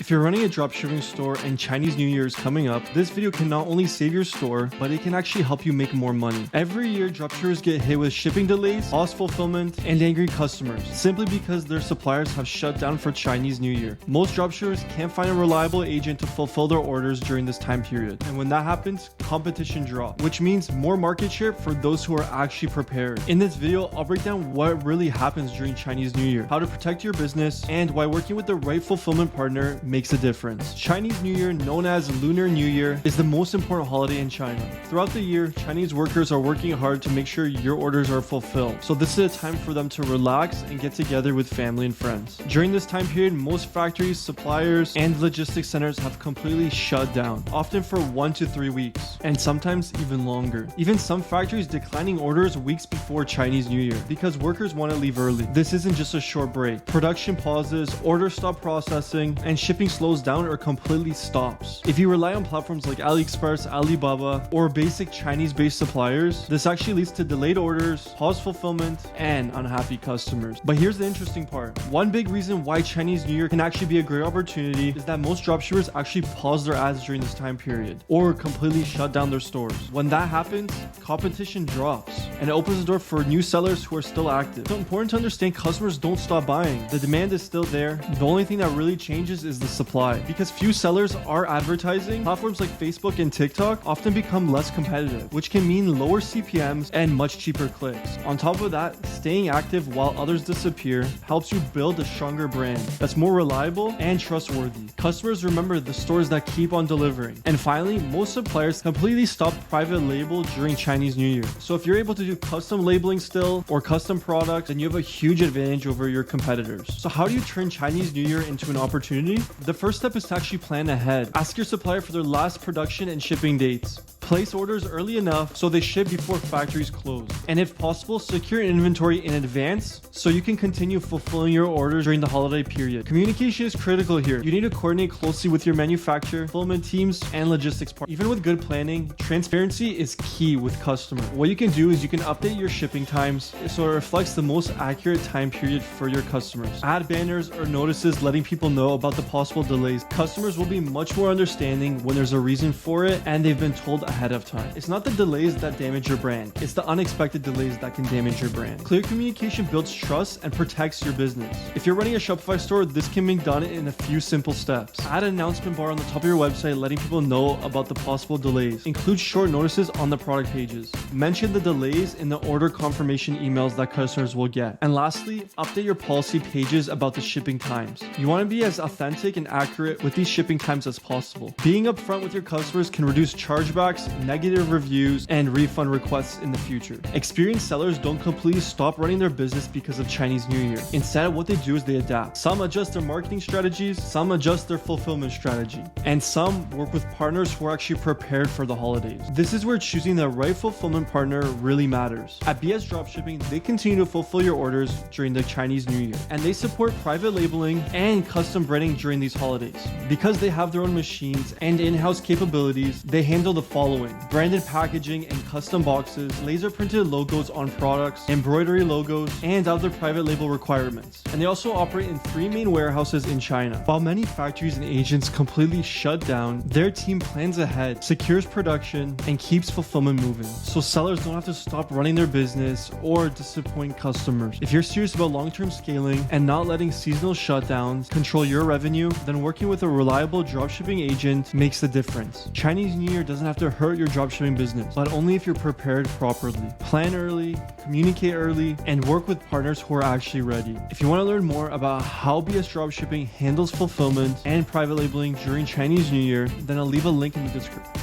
If you're running a dropshipping store and Chinese New Year is coming up, this video can not only save your store, but it can actually help you make more money. Every year, dropshippers get hit with shipping delays, lost fulfillment, and angry customers, simply because their suppliers have shut down for Chinese New Year. Most dropshippers can't find a reliable agent to fulfill their orders during this time period. And when that happens, competition drops, which means more market share for those who are actually prepared. In this video, I'll break down what really happens during Chinese New Year, how to protect your business, and why working with the right fulfillment partner makes a difference. Chinese New Year, known as Lunar New Year, is the most important holiday in China. Throughout the year, Chinese workers are working hard to make sure your orders are fulfilled. So this is a time for them to relax and get together with family and friends. During this time period, most factories, suppliers, and logistics centers have completely shut down, often for 1 to 3 weeks, and sometimes even longer. Even some factories declining orders weeks before Chinese New Year because workers want to leave early. This isn't just a short break. Production pauses, orders stop processing, and shipping slows down or completely stops. If you rely on platforms like AliExpress, Alibaba, or basic Chinese-based suppliers, this actually leads to delayed orders, paused fulfillment, and unhappy customers. But here's the interesting part. One big reason why Chinese New Year can actually be a great opportunity is that most dropshippers actually pause their ads during this time period or completely shut down their stores. When that happens, competition drops and it opens the door for new sellers who are still active. It's important to understand customers don't stop buying. The demand is still there. The only thing that really changes is the supply. Because few sellers are advertising, platforms like Facebook and TikTok often become less competitive, which can mean lower CPMs and much cheaper clicks. On top of that, staying active while others disappear helps you build a stronger brand that's more reliable and trustworthy. Customers remember the stores that keep on delivering. And finally, most suppliers completely stop private label during Chinese New Year. So if you're able to do custom labeling still or custom products, then you have a huge advantage over your competitors. So how do you turn Chinese New Year into an opportunity? The first step is to actually plan ahead. Ask your supplier for their last production and shipping dates. Place orders early enough so they ship before factories close. And if possible, secure inventory in advance so you can continue fulfilling your orders during the holiday period. Communication is critical here. You need to coordinate closely with your manufacturer, fulfillment teams, and logistics partners. Even with good planning, transparency is key with customers. What you can do is you can update your shipping times so it reflects the most accurate time period for your customers. Add banners or notices letting people know about the possible delays. Customers will be much more understanding when there's a reason for it and they've been told ahead of time. It's not the delays that damage your brand. It's the unexpected delays that can damage your brand. Clear communication builds trust and protects your business. If you're running a Shopify store, this can be done in a few simple steps. Add an announcement bar on the top of your website letting people know about the possible delays. Include short notices on the product pages. Mention the delays in the order confirmation emails that customers will get. And lastly, update your policy pages about the shipping times. You want to be as authentic and accurate with these shipping times as possible. Being upfront with your customers can reduce chargebacks, negative reviews, and refund requests in the future. Experienced sellers don't completely stop running their business because of Chinese New Year. Instead, what they do is they adapt. Some adjust their marketing strategies, some adjust their fulfillment strategy, and some work with partners who are actually prepared for the holidays. This is where choosing the right fulfillment partner really matters. At BS Dropshipping, they continue to fulfill your orders during the Chinese New Year, and they support private labeling and custom branding during these holidays. Because they have their own machines and in-house capabilities, they handle the following: branded packaging and custom boxes, laser printed logos on products, embroidery logos, and other private label requirements. And they also operate in 3 main warehouses in China. While many factories and agents completely shut down, their team plans ahead, secures production, and keeps fulfillment moving, so sellers don't have to stop running their business or disappoint customers. If you're serious about long-term scaling and not letting seasonal shutdowns control your revenue, then working with a reliable dropshipping agent makes the difference. Chinese New Year doesn't have to hurt your dropshipping business, but only if you're prepared properly. Plan early, communicate early, and work with partners who are actually ready. If you want to learn more about how BS Dropshipping handles fulfillment and private labeling during Chinese New Year, then I'll leave a link in the description.